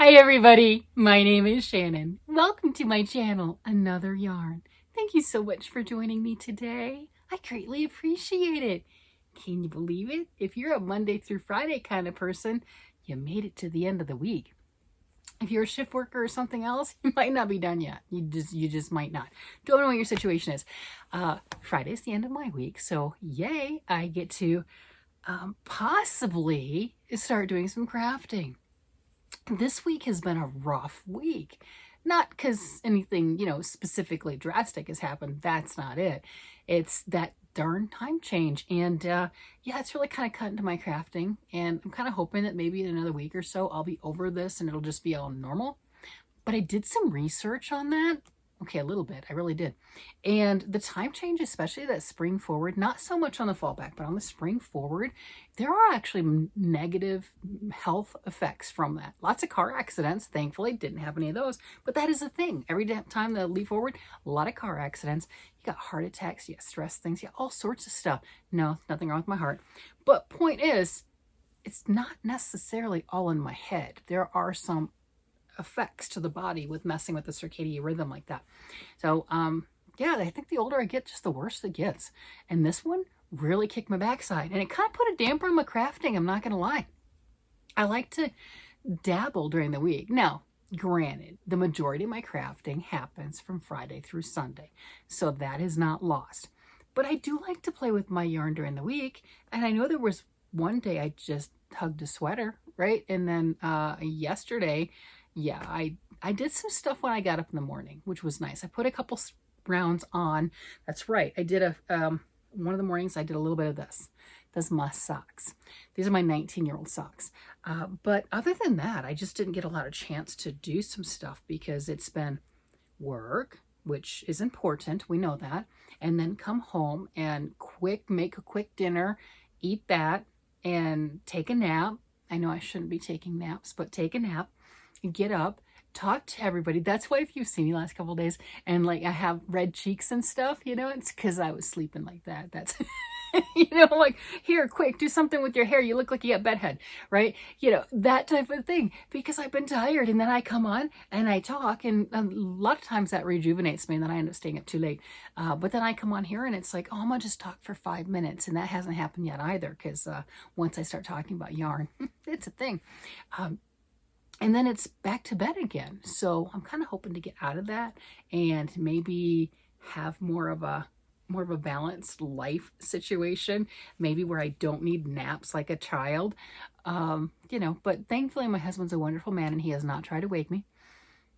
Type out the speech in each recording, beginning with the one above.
Hi everybody, my name is Shannon. Welcome to my channel, Another Yarn. Thank you so much for joining me today. I greatly appreciate it. Can you believe it? If you're a Monday through Friday kind of person, you made it to the end of the week. If you're a shift worker or something else, you might not be done yet. You just might not. Don't know what your situation is. Friday's the end of my week, so yay, I get to possibly start doing some crafting. This week has been a rough week. Not because anything, specifically drastic has happened. That's not it. It's that darn time change. And yeah, it's really kind of cut into my crafting. And I'm kind of hoping that maybe in another week or so, I'll be over this and it'll just be all normal. But I did some research on that. Okay, a little bit. I really did. And the time change, especially that spring forward, not so much on the fall back, but on the spring forward, there are actually negative health effects from that. Lots of car accidents. Thankfully, didn't have any of those. But that is a thing. Every time the leaf forward, a lot of car accidents. You got heart attacks, you got stress things, you got all sorts of stuff. No, nothing wrong with my heart. But point is, it's not necessarily all in my head. There are some effects to the body with messing with the circadian rhythm like that. So yeah, I think the older I get, just the worse it gets. And this one really kicked my backside, and it kind of put a damper on my crafting. I'm not gonna lie. I like to dabble during the week. Now, granted, the majority of my crafting happens from Friday through Sunday, so that is not lost. But I do like to play with my yarn during the week, and I know there was one day I just hugged a sweater, right? And then yesterday, yeah, I did some stuff when I got up in the morning, which was nice. I put a couple rounds on. That's right. I did one of the mornings I did a little bit of this. Those my socks. These are my 19-year-old socks. But other than that, I just didn't get a lot of chance to do some stuff because it's been work, which is important. We know that. And then come home and make a quick dinner, eat that, and take a nap. I know I shouldn't be taking naps, but take a nap. Get up, talk to everybody. That's why if you've seen me last couple of days and like I have red cheeks and stuff, it's because I was sleeping like that. That's like, here, quick, do something with your hair. You look like you got bedhead, right? That type of thing, because I've been tired. And then I come on and I talk, and a lot of times that rejuvenates me, and then I end up staying up too late. But then I come on here and it's like, oh, I'm gonna just talk for 5 minutes. And that hasn't happened yet either, because once I start talking about yarn, it's a thing. And then it's back to bed again. So I'm kind of hoping to get out of that and maybe have more of a balanced life situation, maybe where I don't need naps like a child. But thankfully my husband's a wonderful man and he has not tried to wake me.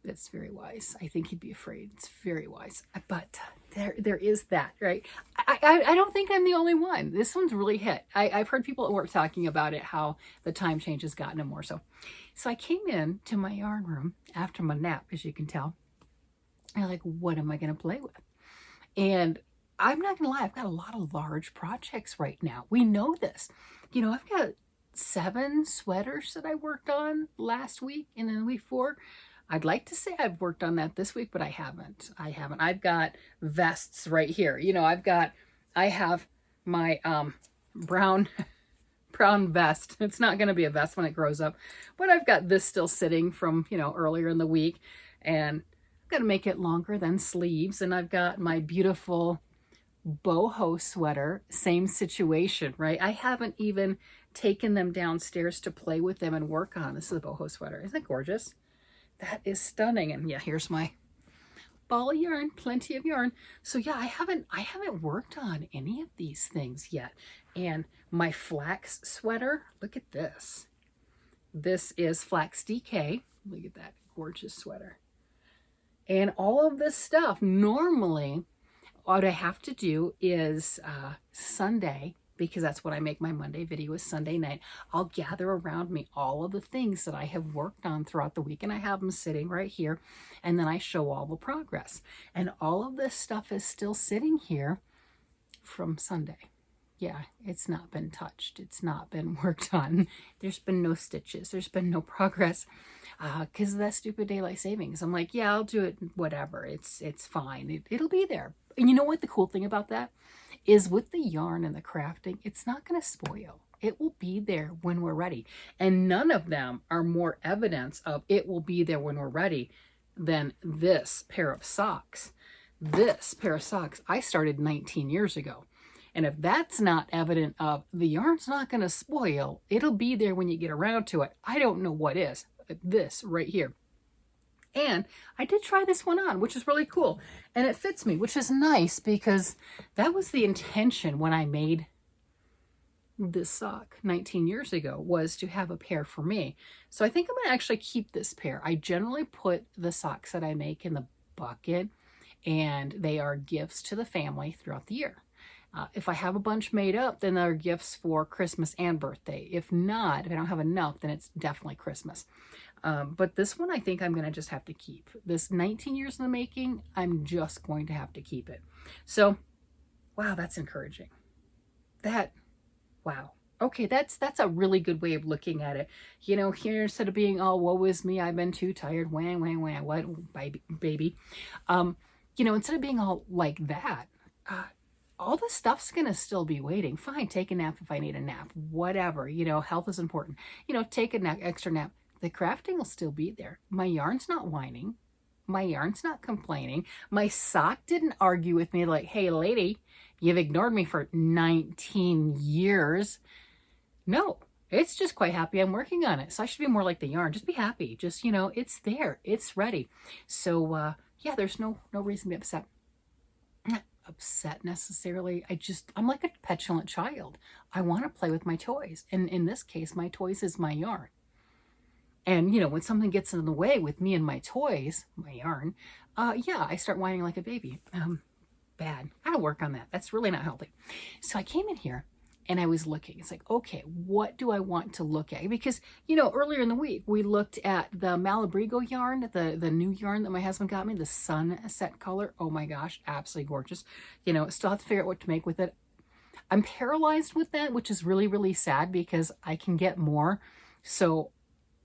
That's very wise. I think he'd be afraid. It's very wise. But there is that, right? I don't think I'm the only one. This one's really hit. I've heard people at work talking about it, how the time change has gotten them more so. So I came in to my yarn room after my nap, as you can tell. And I'm like, what am I going to play with? And I'm not going to lie, I've got a lot of large projects right now. We know this. I've got 7 sweaters that I worked on last week and then the week before. I'd like to say I've worked on that this week, but I haven't. I've got vests right here. I have my brown vest. It's not going to be a vest when it grows up, but I've got this still sitting from, earlier in the week, and I've got to make it longer than sleeves. And I've got my beautiful boho sweater, same situation, right? I haven't even taken them downstairs to play with them and work on. This is a boho sweater. Isn't it gorgeous? That is stunning. And yeah, here's my ball of yarn, plenty of yarn. So yeah, I haven't worked on any of these things yet. And my flax sweater, look at this. This is Flax DK. Look at that gorgeous sweater. And all of this stuff, normally what I have to do is Sunday, because that's what I make my Monday video is Sunday night. I'll gather around me all of the things that I have worked on throughout the week, and I have them sitting right here, and then I show all the progress. And all of this stuff is still sitting here from Sunday. Yeah, it's not been touched. It's not been worked on. There's been no stitches. There's been no progress because of that stupid daylight savings. I'm like, yeah, I'll do it, whatever. It's fine. It'll be there. And you know what the cool thing about that is, with the yarn and the crafting, it's not going to spoil. It will be there when we're ready. And none of them are more evidence of it will be there when we're ready than this pair of socks. This pair of socks I started 19 years ago. And if that's not evident of the yarn's not going to spoil, it'll be there when you get around to it. I don't know what is. This right here. And I did try this one on, which is really cool. And it fits me, which is nice because that was the intention when I made this sock 19 years ago, was to have a pair for me. So I think I'm going to actually keep this pair. I generally put the socks that I make in the bucket, and they are gifts to the family throughout the year. If I have a bunch made up, then they're gifts for Christmas and birthday. If not, if I don't have enough, then it's definitely Christmas. But this one, I think I'm going to just have to keep. This 19 years in the making, I'm just going to have to keep it. So, wow, that's encouraging. Wow. Okay, that's a really good way of looking at it. You know, here, instead of being, oh, woe is me, I've been too tired, whang, whang, whang, what, baby. You know, instead of being all like that, all the stuff's going to still be waiting. Fine, take a nap if I need a nap. Whatever. You know, health is important. You know, take a nap, extra nap. The crafting will still be there. My yarn's not whining. My yarn's not complaining. My sock didn't argue with me like, hey, lady, you've ignored me for 19 years. No, it's just quite happy I'm working on it. So I should be more like the yarn. Just be happy. Just, you know, it's there. It's ready. So, yeah, there's no reason to be upset. Not upset necessarily. I'm like a petulant child. I want to play with my toys. And in this case, my toys is my yarn. And, you know, when something gets in the way with me and my toys, my yarn, yeah, I start whining like a baby. Bad. I gotta work on that. That's really not healthy. So I came in here and I was looking. It's like, okay, what do I want to look at? Because, you know, earlier in the week, we looked at the Malabrigo yarn, the new yarn that my husband got me, the sunset color. Oh my gosh, absolutely gorgeous. You know, still have to figure out what to make with it. I'm paralyzed with that, which is really, really sad because I can get more. So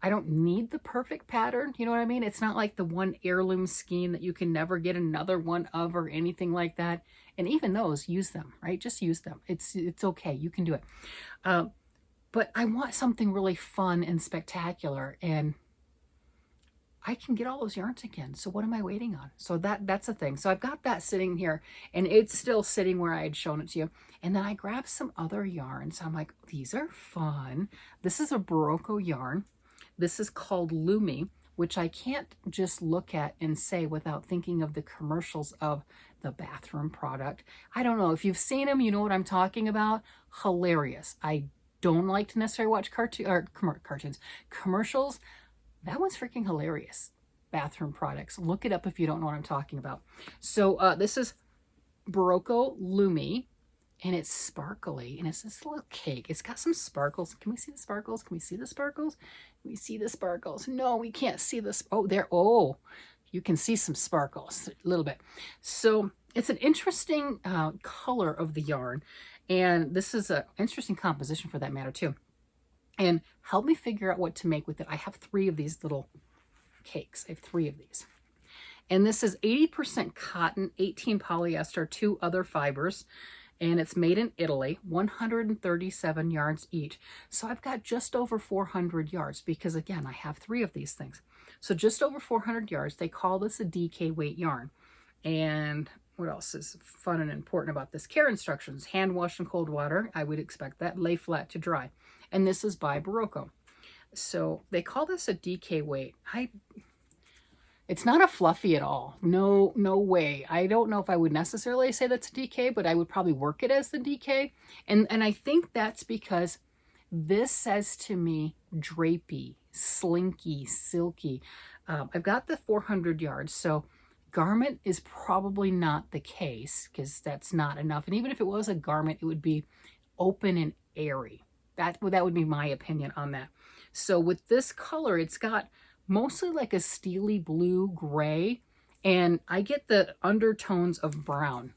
I don't need the perfect pattern. You know what I mean? It's not like the one heirloom skein that you can never get another one of or anything like that. And even those, use them, right? Just use them. It's okay. You can do it. But I want something really fun and spectacular, and I can get all those yarns again. So what am I waiting on? So that's a thing. So I've got that sitting here, and it's still sitting where I had shown it to you. And then I grabbed some other yarns. I'm like, these are fun. This is a Berroco yarn. This is called Lumi, which I can't just look at and say without thinking of the commercials of the bathroom product. I don't know if you've seen them, you know what I'm talking about. Hilarious. I don't like to necessarily watch cartoons, commercials. That one's freaking hilarious. Bathroom products. Look it up if you don't know what I'm talking about. So this is Berroco Lumi. And it's sparkly, and it's this little cake. It's got some sparkles. Can we see the sparkles? Can we see the sparkles? Can we see the sparkles? No, we can't see this. Oh, there. Oh, you can see some sparkles a little bit. So it's an interesting color of the yarn. And this is an interesting composition for that matter, too. And help me figure out what to make with it. I have 3 of these little cakes. I have 3 of these. And this is 80% cotton, 18 polyester, 2 other fibers. And it's made in Italy, 137 yards each. So I've got just over 400 yards because, again, I have 3 of these things. So just over 400 yards. They call this a DK weight yarn. And what else is fun and important about this? Care instructions. Hand wash in cold water. I would expect that. Lay flat to dry. And this is by Berroco. So they call this a DK weight. It's not a fluffy at all. No way. I don't know if I would necessarily say that's a DK, but I would probably work it as the DK. And I think that's because this says to me drapey, slinky, silky. I've got the 400 yards, so garment is probably not the case because that's not enough. And even if it was a garment, it would be open and airy. That would be my opinion on that. So with this color, it's got mostly like a steely blue gray, and I get the undertones of brown.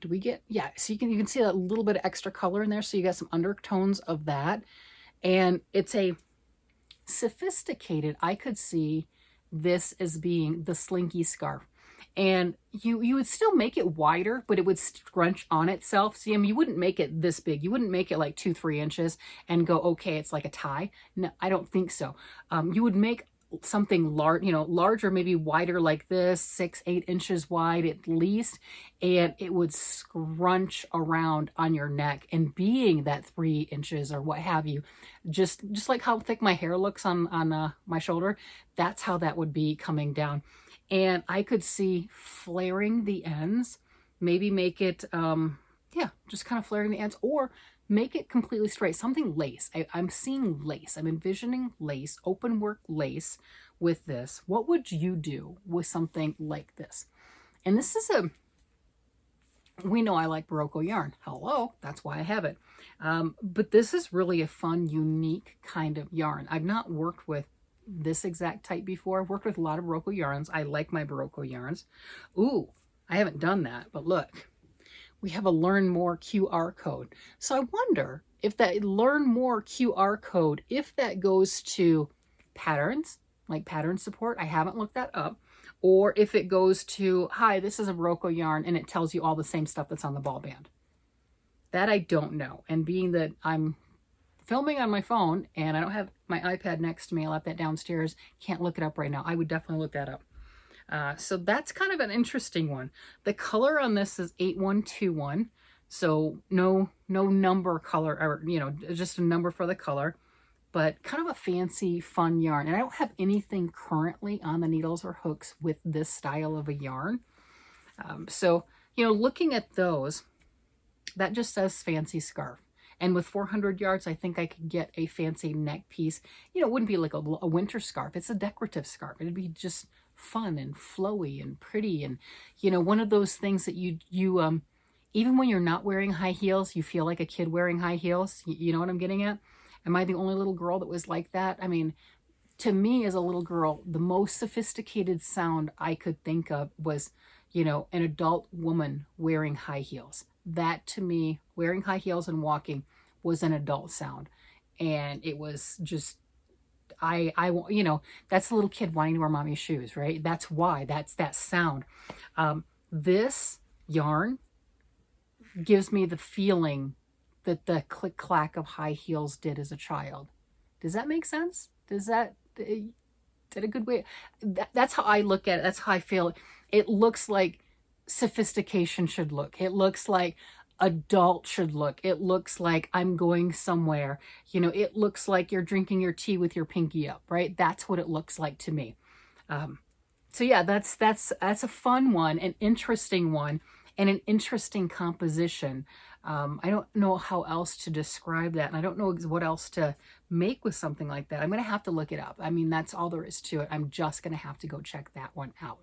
Do we get, yeah, so you can see a little bit of extra color in there, so you got some undertones of that. And it's a sophisticated, I could see this as being the slinky scarf. And you would still make it wider, but it would scrunch on itself. See, I mean, you wouldn't make it this big. You wouldn't make it like 2-3 inches and go, okay, it's like a tie. No, I don't think so. You would make something large, larger, maybe wider like this, 6-8 inches wide at least, and it would scrunch around on your neck. And being that 3 inches or what have you, just like how thick my hair looks on my shoulder, that's how that would be coming down. And I could see flaring the ends, maybe make it, just kind of flaring the ends, or make it completely straight, something lace. I'm seeing lace. I'm envisioning lace, open work lace with this. What would you do with something like this? And this is we know I like Berroco yarn. Hello, that's why I have it. But this is really a fun, unique kind of yarn. I've not worked with this exact type before. I've worked with a lot of Berroco yarns. I like my Berroco yarns. Ooh, I haven't done that, but look, we have a Learn More QR code. So I wonder if that Learn More QR code, if that goes to patterns, like pattern support, I haven't looked that up, or if it goes to, hi, this is a Berroco yarn, and it tells you all the same stuff that's on the ball band. That I don't know. And being that I'm filming on my phone and I don't have my iPad next to me, I left that downstairs, can't look it up right now. I would definitely look that up. So that's kind of an interesting one. The color on this is 8121. So no number color, or, just a number for the color, but kind of a fancy, fun yarn. And I don't have anything currently on the needles or hooks with this style of a yarn. So, looking at those, that just says fancy scarf. And with 400 yards, I think I could get a fancy neck piece. It wouldn't be like a winter scarf. It's a decorative scarf. It'd be just fun and flowy and pretty. And, one of those things that you even when you're not wearing high heels, you feel like a kid wearing high heels. You know what I'm getting at? Am I the only little girl that was like that? I mean, to me as a little girl, the most sophisticated sound I could think of was, an adult woman wearing high heels. That to me, wearing high heels and walking was an adult sound. And it was just, that's a little kid wanting to wear mommy's shoes, right? That's why, that's that sound. This yarn gives me the feeling that the click clack of high heels did as a child. Does that make sense? Is that a good way? That's how I look at it. That's how I feel. It looks like sophistication should look. It looks like adult should look. It looks like I'm going somewhere. It looks like you're drinking your tea with your pinky up, right? That's what it looks like to me. So yeah, that's a fun one, an interesting one, and an interesting composition. I don't know how else to describe that, and I don't know what else to make with something like that. I'm going to have to look it up. I mean, that's all there is to it. I'm just going to have to go check that one out.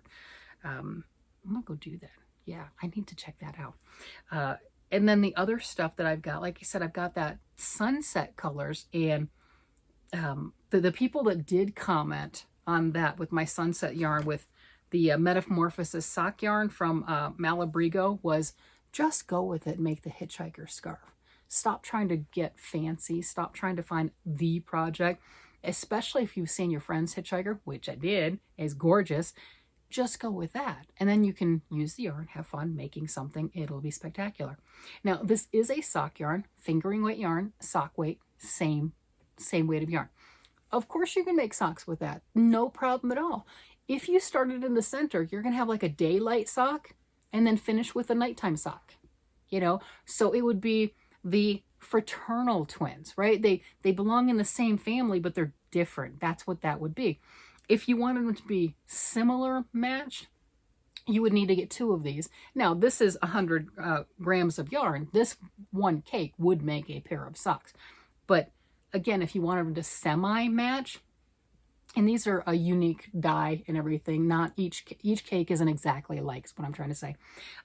I'm going to go do that. Yeah, I need to check that out. And then the other stuff that I've got, like I said, I've got that sunset colors, and the people that did comment on that with my sunset yarn with the Metamorphosis sock yarn from Malabrigo was, just go with it and make the hitchhiker scarf. Stop trying to get fancy. Stop trying to find the project, especially if you've seen your friend's hitchhiker, which I did, is gorgeous. Just go with that. And then you can use the yarn, have fun making something. It'll be spectacular. Now, this is a sock yarn, fingering weight yarn, sock weight, same weight of yarn. Of course, you can make socks with that. No problem at all. If you started in the center, you're going to have like a daylight sock and then finish with a nighttime sock, So it would be the fraternal twins, right? They belong in the same family, but they're different. That's what that would be. If you wanted them to be similar matched, you would need to get 2 of these. Now, this is 100 grams of yarn. This one cake would make a pair of socks. But again, if you wanted them to semi-match, and these are a unique dye and everything, not each cake isn't exactly alike, is what I'm trying to say.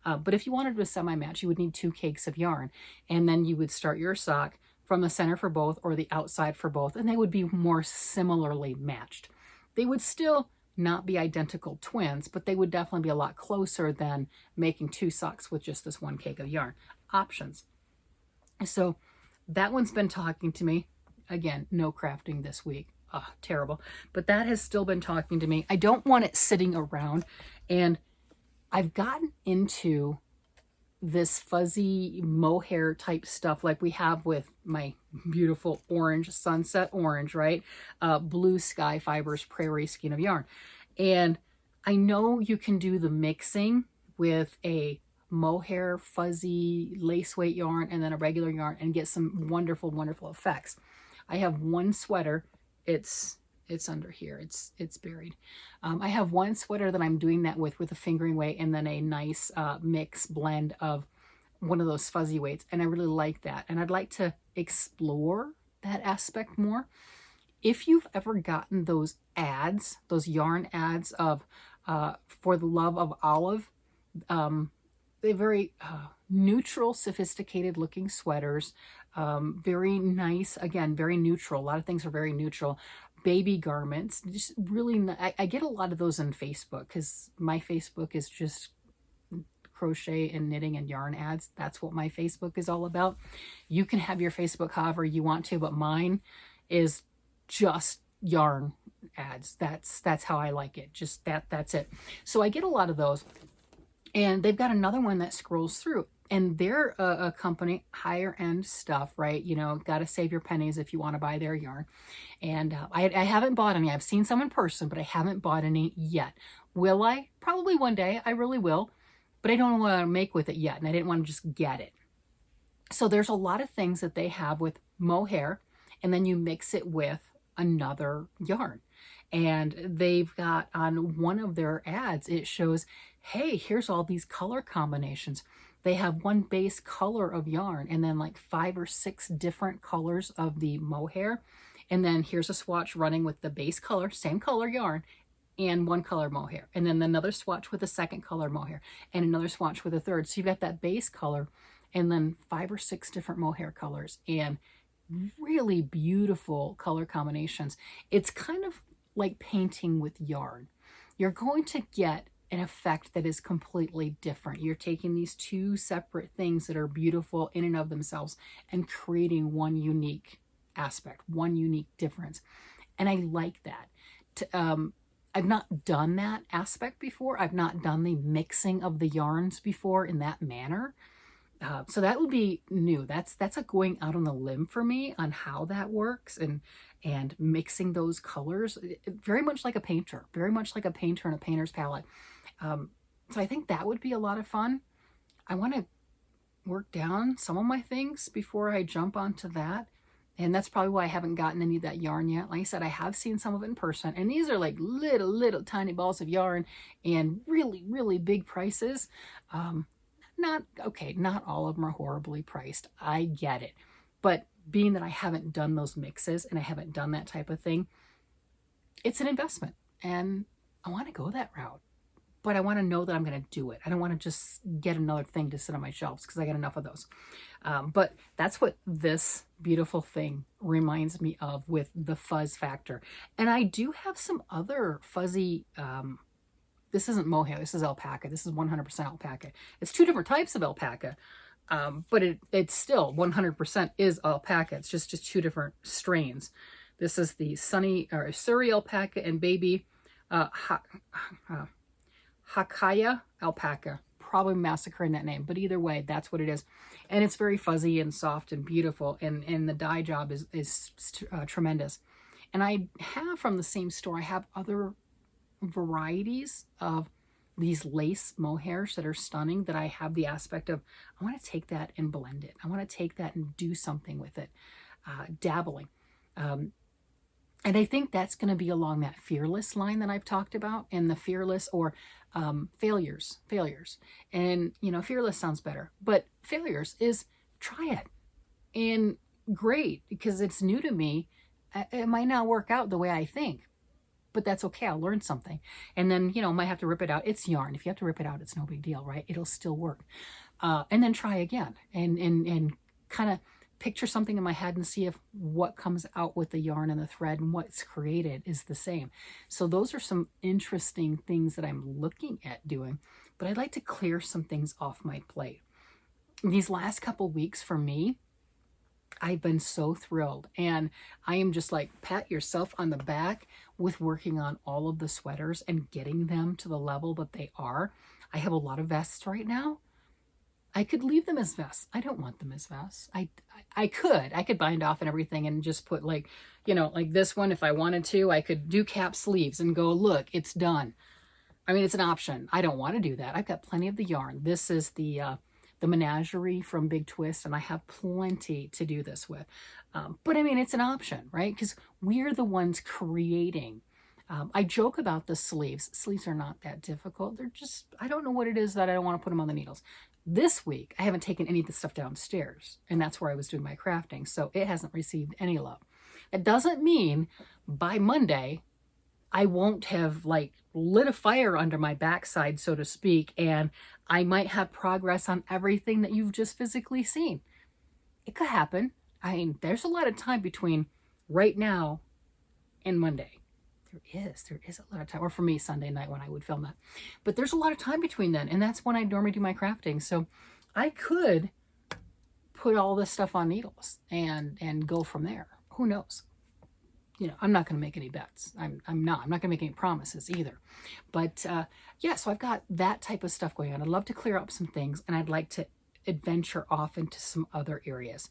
But if you wanted to semi-match, you would need 2 cakes of yarn. And then you would start your sock from the center for both or the outside for both, and they would be more similarly matched. They would still not be identical twins, but they would definitely be a lot closer than making 2 socks with just this 1 cake of yarn. Options. So that one's been talking to me. Again, no crafting this week. Oh, terrible. But that has still been talking to me. I don't want it sitting around. And I've gotten into this fuzzy mohair type stuff like we have with my beautiful orange, sunset orange, right? Blue Sky Fibers Prairie Skein of Yarn. And I know you can do the mixing with a mohair fuzzy lace weight yarn and then a regular yarn and get some wonderful, wonderful effects. I have one sweater. It's under here. It's buried. I have one sweater that I'm doing that with a fingering weight and then a nice mix blend of one of those fuzzy weights. And I really like that. And I'd like to explore that aspect more. If you've ever gotten those ads, those yarn ads of For the Love of Olive, they're very neutral, sophisticated looking sweaters. Very nice, again, very neutral. A lot of things are very neutral. Baby garments, just really, I get a lot of those on Facebook because my Facebook is just crochet and knitting and yarn ads. That's what my Facebook is all about. You can have your Facebook however you want to, but mine is just yarn ads. That's how I like it. Just that's it. So I get a lot of those. And they've got another one that scrolls through, and they're a company, higher end stuff, right? You know, got to save your pennies if you want to buy their yarn. And I haven't bought any. I've seen some in person, but I haven't bought any yet. Will I? Probably one day. I really will. But I don't know what to make with it yet, and I didn't want to just get it. So there's a lot of things that they have with mohair, and then you mix it with another yarn. And they've got on one of their ads, it shows, hey, here's all these color combinations. They have one base color of yarn and then like 5 or 6 different colors of the mohair. And then here's a swatch running with the base color, same color yarn, and one color mohair. And then another swatch with a second color mohair and another swatch with a third. So you've got that base color and then 5 or 6 different mohair colors and really beautiful color combinations. It's kind of like painting with yarn. You're going to get an effect that is completely different. You're taking these two separate things that are beautiful in and of themselves and creating one unique aspect, one unique difference. And I like that. I've not done that aspect before. I've not done the mixing of the yarns before in that manner. So that would be new. That's a going out on the limb for me on how that works and mixing those colors, very much like a painter, very much like a painter and a painter's palette. So I think that would be a lot of fun. I want to work down some of my things before I jump onto that. And that's probably why I haven't gotten any of that yarn yet. Like I said, I have seen some of it in person. And these are like little tiny balls of yarn and really, really big prices. Not all of them are horribly priced. I get it. But being that I haven't done those mixes and I haven't done that type of thing, it's an investment. And I want to go that route. But I want to know that I'm going to do it. I don't want to just get another thing to sit on my shelves because I got enough of those. But that's what this beautiful thing reminds me of with the fuzz factor. And I do have some other fuzzy, this isn't mohair, this is alpaca. This is 100% alpaca. It's 2 different types of alpaca, but it's still 100% is alpaca. It's just 2 different strains. This is the Surrey alpaca and baby Hakaya alpaca. Probably massacring that name, but either way, that's what it is. And it's very fuzzy and soft and beautiful, and the dye job is tremendous. And I have from the same store, I have other varieties of these lace mohairs that are stunning that I have the aspect of, I want to take that and blend it. I want to take that and do something with it, dabbling. And I think that's going to be along that fearless line that I've talked about, and the fearless or failures. And, you know, fearless sounds better, but failures is try it. And great, because it's new to me. It might not work out the way I think, but that's okay. I'll learn something. And then, you know, might have to rip it out. It's yarn. If you have to rip it out, it's no big deal, right? It'll still work. And then try again and kind of picture something in my head and see if what comes out with the yarn and the thread and what's created is the same. So those are some interesting things that I'm looking at doing, but I'd like to clear some things off my plate. These last couple weeks for me, I've been so thrilled, and I am just like, pat yourself on the back with working on all of the sweaters and getting them to the level that they are. I have a lot of vests right now. I could leave them as vests. I don't want them as vests. I could bind off and everything and just put like, like this one, if I wanted to, I could do cap sleeves and go, look, it's done. I mean, it's an option. I don't want to do that. I've got plenty of the yarn. This is the Menagerie from Big Twist, and I have plenty to do this with. But I mean, it's an option, right? Because we're the ones creating. I joke about the sleeves. Sleeves are not that difficult. They're just, I don't know what it is that I don't want to put them on the needles. This week, I haven't taken any of the stuff downstairs, and that's where I was doing my crafting, so it hasn't received any love. It doesn't mean by Monday, I won't have like lit a fire under my backside, so to speak, and I might have progress on everything that you've just physically seen. It could happen. I mean, there's a lot of time between right now and Monday. There is a lot of time, or for me, Sunday night when I would film that. But there's a lot of time between then, and that's when I normally do my crafting. So I could put all this stuff on needles and go from there. Who knows? I'm not going to make any bets. I'm not going to make any promises either. But yeah, so I've got that type of stuff going on. I'd love to clear up some things, and I'd like to adventure off into some other areas.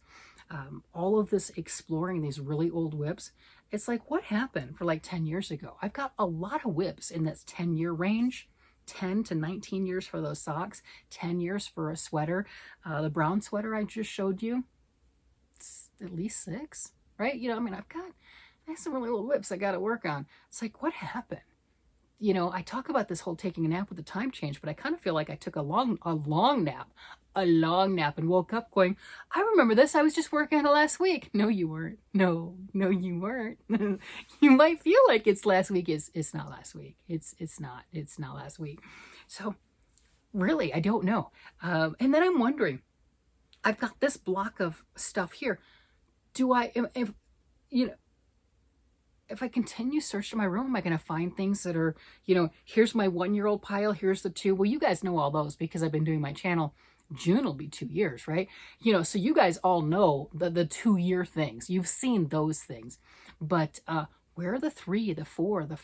All of this exploring these really old WIPs, it's like, what happened for like 10 years ago? I've got a lot of WIPs in this 10-year range, 10 to 19 years for those socks, 10 years for a sweater. The brown sweater I just showed you, it's at least 6, right? I mean, I have some really old WIPs I got to work on. It's like, what happened? I talk about this whole taking a nap with the time change, but I kind of feel like I took a long nap and woke up going, I remember this. I was just working on it last week. No, you weren't. No, you weren't. You might feel like it's last week. It's not last week. It's not last week. So really, I don't know. And then I'm wondering, I've got this block of stuff here. If I continue searching my room, am I going to find things that are, here's my 1-year-old pile, here's the 2. Well, you guys know all those because I've been doing my channel. June will be 2 years, right? So you guys all know the 2-year things. You've seen those things. But where are the 3, the 4, the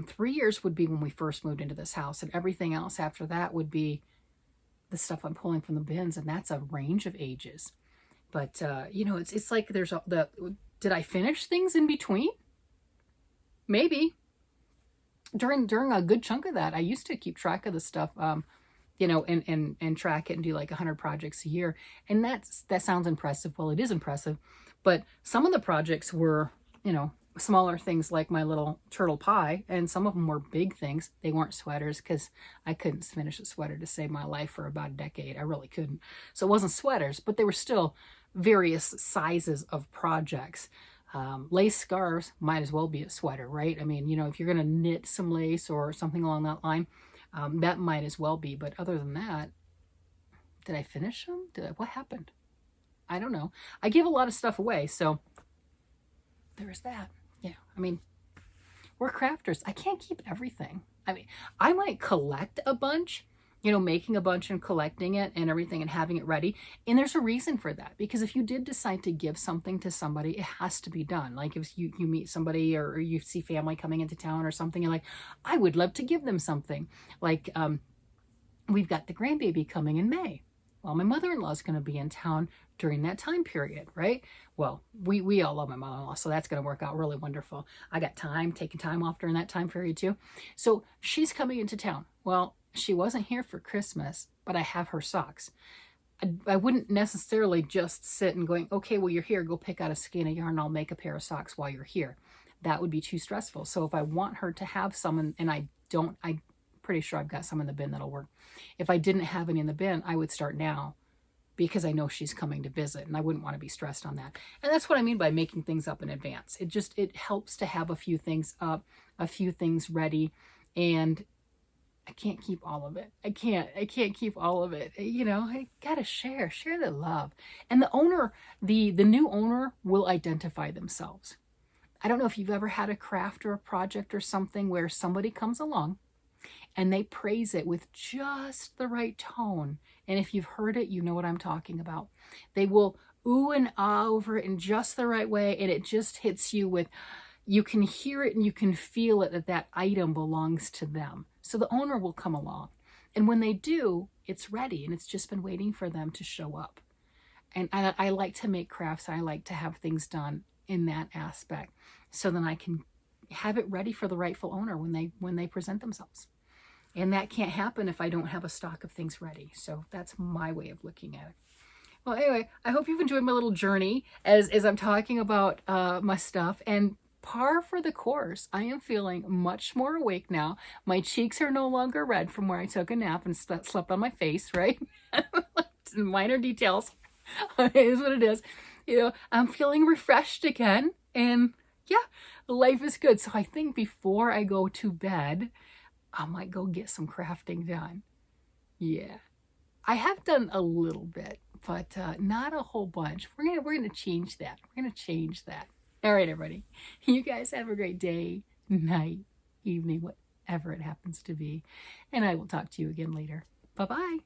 3 years would be when we first moved into this house, and everything else after that would be the stuff I'm pulling from the bins, and that's a range of ages. But, it's like there's did I finish things in between? Maybe. During a good chunk of that, I used to keep track of the stuff, and track it and do like 100 projects a year. And that sounds impressive. Well, it is impressive. But some of the projects were, smaller things like my little turtle pie, and some of them were big things. They weren't sweaters because I couldn't finish a sweater to save my life for about a decade. I really couldn't. So it wasn't sweaters, but they were still various sizes of projects. Lace scarves might as well be a sweater, right? I mean, if you're going to knit some lace or something along that line, that might as well be. But other than that, did I finish them? What happened? I don't know. I give a lot of stuff away, so there's that. Yeah, I mean, we're crafters. I can't keep everything. I mean, I might collect a bunch, making a bunch and collecting it and everything and having it ready. And there's a reason for that, because if you did decide to give something to somebody, it has to be done. Like if you meet somebody or you see family coming into town or something, you're like, I would love to give them something. Like we've got the grandbaby coming in May. Well, my mother-in-law is going to be in town during that time period, right? Well, we all love my mother-in-law, so that's going to work out really wonderful. I got taking time off during that time period too. So she's coming into town. Well, she wasn't here for Christmas, but I have her socks. I wouldn't necessarily just sit and going, okay, well, you're here, go pick out a skein of yarn, and I'll make a pair of socks while you're here. That would be too stressful. So if I want her to have some, and I'm pretty sure I've got some in the bin that'll work. If I didn't have any in the bin, I would start now, because I know she's coming to visit, and I wouldn't want to be stressed on that. And that's what I mean by making things up in advance. It helps to have a few things up, a few things ready, and I can't keep all of it. I can't keep all of it. I gotta share the love. And the owner, the new owner will identify themselves. I don't know if you've ever had a craft or a project or something where somebody comes along and they praise it with just the right tone. And if you've heard it, you know what I'm talking about. They will ooh and ah over it in just the right way, and it just hits you with, you can hear it and you can feel it that item belongs to them. So the owner will come along. And when they do, it's ready and it's just been waiting for them to show up. And I like to make crafts. I like to have things done in that aspect so then I can have it ready for the rightful owner when they present themselves. And that can't happen if I don't have a stock of things ready. So that's my way of looking at it. Well, anyway, I hope you've enjoyed my little journey as I'm talking about my stuff. And par for the course, I am feeling much more awake now. My cheeks are no longer red from where I took a nap and slept on my face, right? Minor details. It is what it is. You know, I'm feeling refreshed again. And yeah, life is good. So I think before I go to bed, I might go get some crafting done. Yeah. I have done a little bit, but not a whole bunch. We're gonna change that. We're gonna change that. All right, everybody. You guys have a great day, night, evening, whatever it happens to be. And I will talk to you again later. Bye-bye.